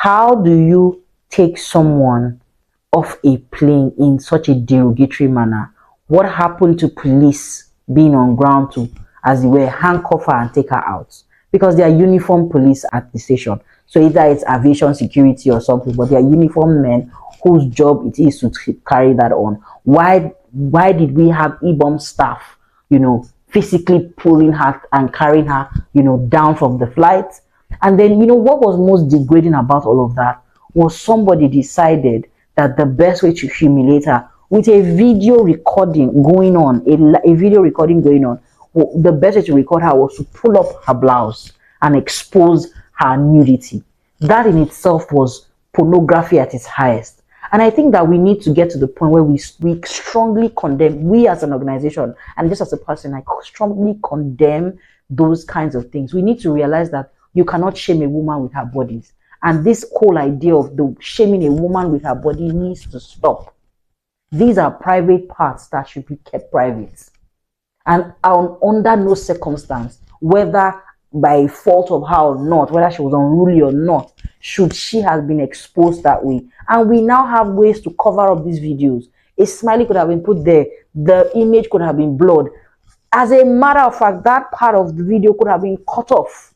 How do you take someone off a plane in such a derogatory manner? What happened to police being on ground to, as they were, handcuff her and take her out? Because they are uniformed police at the station. So either it's aviation security or something, but they are uniformed men whose job it is to carry that on. Why did we have Ibom staff, physically pulling her and carrying her, down from the flight? And then, what was most degrading about all of that was somebody decided that the best way to humiliate her with a video recording going on, a video recording going on, the best way to record her was to pull up her blouse and expose her nudity. That in itself was pornography at its highest. And I think that we need to get to the point where we strongly condemn, we as an organization, and just as a person, I strongly condemn those kinds of things. We need to realize that you cannot shame a woman with her bodies. And this whole idea of the shaming a woman with her body needs to stop. These are private parts that should be kept private. And under no circumstance, whether by fault of her or not, whether she was unruly or not, should she have been exposed that way. And we now have ways to cover up these videos. A smiley could have been put there. The image could have been blurred. As a matter of fact, that part of the video could have been cut off.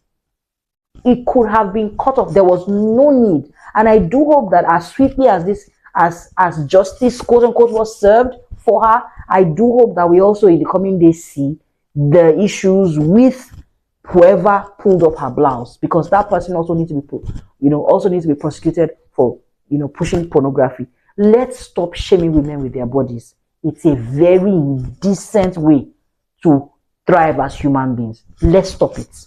It could have been cut off. There was no need. And I do hope that as swiftly as this, as justice, quote unquote, was served for her, I do hope that we also in the coming days see the issues with whoever pulled up her blouse, because that person also needs to be put, also needs to be prosecuted for, pushing pornography. Let's stop shaming women with their bodies. It's a very indecent way to thrive as human beings. Let's stop it.